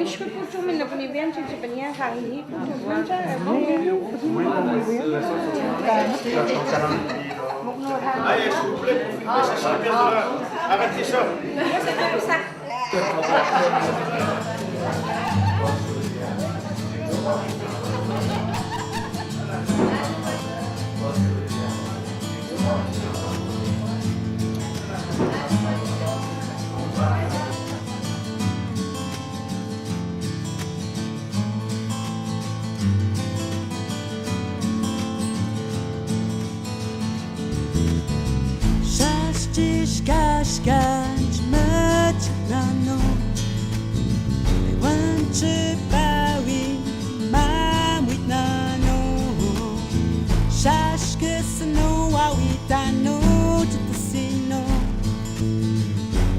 mieszka poczumy, no bo nie wiem, czy będzie hangi, włącza, bo nie wiem. Allez, s'il vous plaît, ça sera bien de là. Arrêtez ça. Cascade, maintenant, et went Paris, ma nano, chaque que ce no, ah oui, t'ano, tu te sino,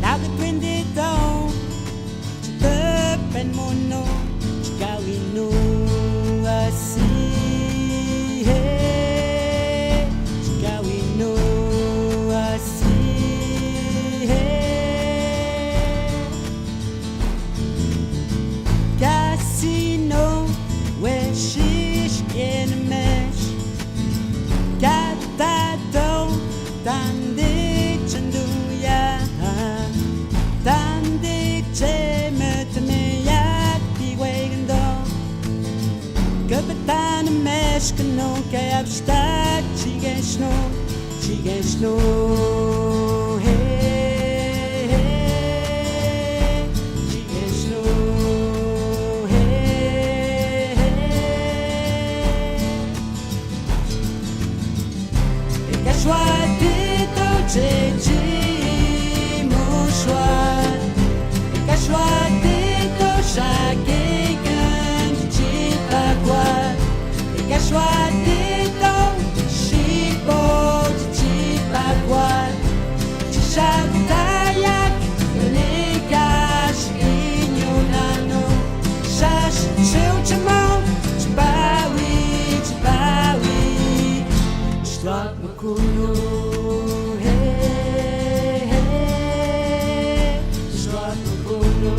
la de prendre dans, tu te peines mon nom, tu carino, assis. Que não quer estar, chigues no, hey, chigues no, hey, et qu'à choix de ton mon choix, et qu'à choix de ton chacun, tu dis pas quoi. Choix des dents, chipo, tu pas quoi. Tu chatayak, les gages, ignonano. Chache, tu pas oui, je dois me couler, je dois me couler.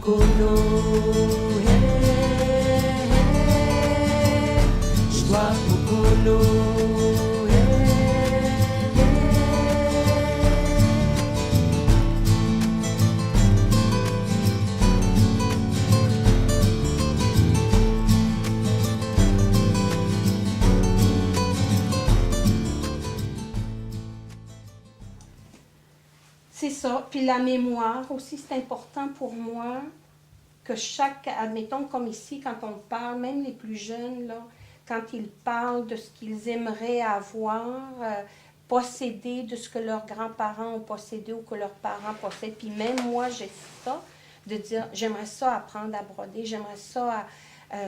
mokono, je dois mokono. C'est ça. Puis la mémoire aussi, c'est important pour moi que chaque, admettons comme ici, quand on parle, même les plus jeunes, là, quand ils parlent de ce qu'ils aimeraient avoir, posséder, de ce que leurs grands-parents ont possédé ou que leurs parents possèdent. Puis même moi, j'ai ça, de dire, j'aimerais ça apprendre à broder, j'aimerais ça,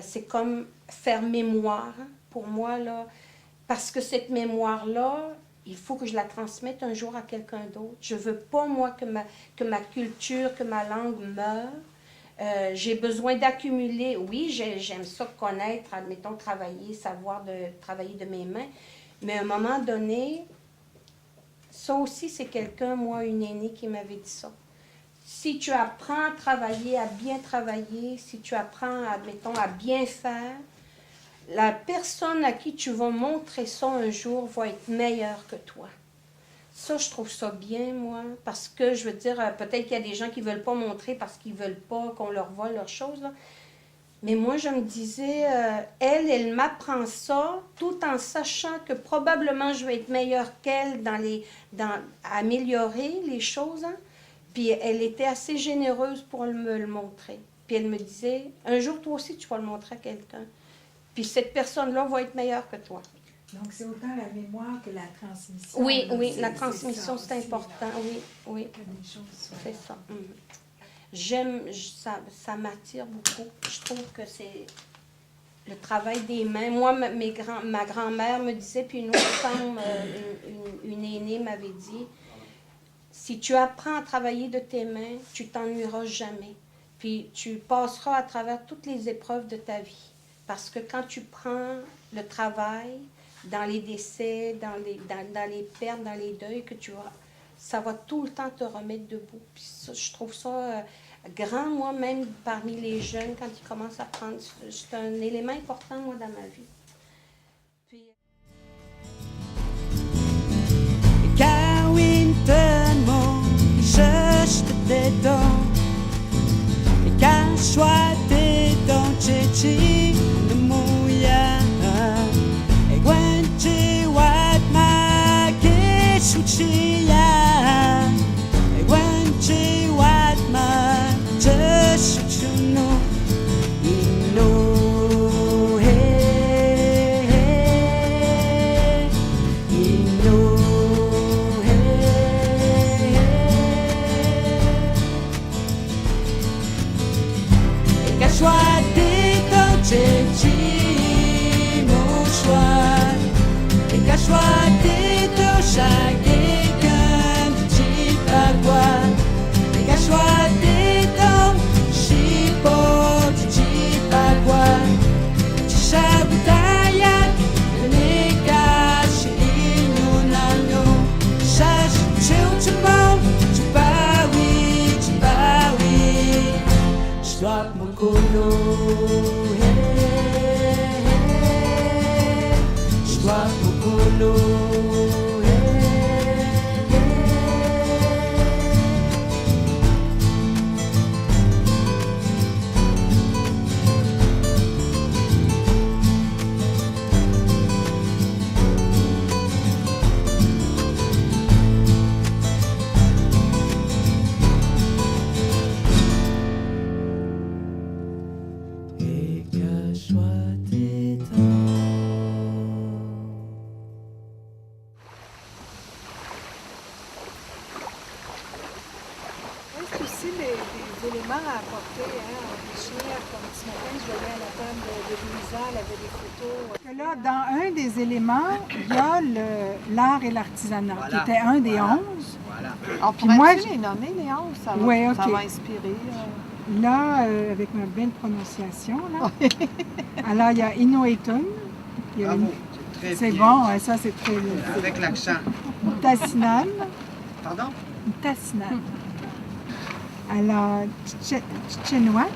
c'est comme faire mémoire pour moi, là, parce que cette mémoire-là, il faut que je la transmette un jour à quelqu'un d'autre. Je ne veux pas, moi, que ma culture, que ma langue meure. J'ai besoin d'accumuler. Oui, j'aime ça connaître, admettons, travailler, savoir travailler de mes mains. Mais à un moment donné, ça aussi, c'est quelqu'un, moi, une aînée qui m'avait dit ça. Si tu apprends à travailler, à bien travailler, si tu apprends, admettons, à bien faire, la personne à qui tu vas montrer ça un jour va être meilleure que toi. Ça, je trouve ça bien, moi, parce que, je veux dire, peut-être qu'il y a des gens qui ne veulent pas montrer parce qu'ils ne veulent pas qu'on leur vole leurs choses, là. Mais moi, je me disais, elle m'apprend ça tout en sachant que probablement je vais être meilleure qu'elle à améliorer les choses. Hein. Puis elle était assez généreuse pour me le montrer. Puis elle me disait, un jour, toi aussi, tu vas le montrer à quelqu'un. Puis cette personne-là va être meilleure que toi. Donc, c'est autant la mémoire que la transmission. Oui, là, oui, la transmission, c'est aussi, important. Oui, oui. Que les choses soient... C'est ça. J'aime, ça m'attire beaucoup. Je trouve que c'est le travail des mains. Moi, ma grand-mère me disait, puis une autre femme, une aînée m'avait dit, si tu apprends à travailler de tes mains, tu t'ennuieras jamais. Puis tu passeras à travers toutes les épreuves de ta vie. Parce que quand tu prends le travail dans les décès, dans les pertes, dans les deuils, ça va tout le temps te remettre debout. Puis ça, je trouve ça grand, moi, même parmi les jeunes, quand ils commencent à prendre. C'est un élément important, moi, dans ma vie. Puis... Kawinten mo, je te don. Kashwa te don chichi muya. E gwenchi wat ma kishuchiya. E gwenchi wat ma jeshuchuno. Ino he ino choix des temps mon choix et qu'à choix des temps chacun dit pas quoi et qu'à choix des temps j'y pas dit pas quoi tu chabutayak les caches inonano chache tu m'en tu pas oui je dois mokono, je dois mokono. C'est aussi des éléments à apporter, hein, enrichir. Comme ce matin, je voyais à la table de Louisa, elle avait des photos. Que là, dans un des éléments, il y a l'art et l'artisanat, qui était un des 11. Voilà. On Puis moi, pourrait-tu les nommer, les 11? Ça va, Ouais, ça ok. va inspirer. Là, avec ma belle prononciation, là. Alors, il y a Inuitun. Il y a Bravo, c'est très c'est bien. bon, ouais, ça c'est très bien. Avec l'accent. Tassinan. Pardon? Tassinan. à la Tchénois,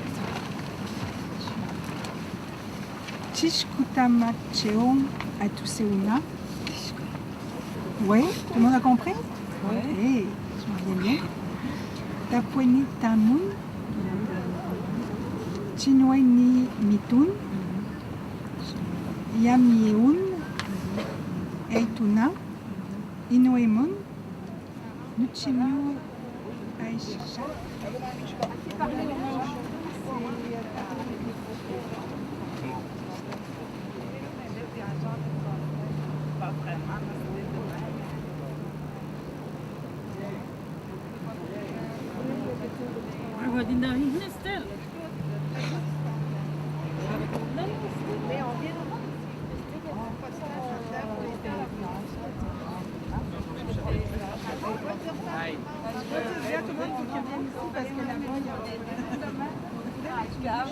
Tishkutamacheon Atuseuna. Oui, tout le monde a compris? Oui. Je m'en viens bien. Tapueni Tamun, Chinoini Mitun, Yamieun, Eituna, Inoemun, Nuchimio Aisha. Ja,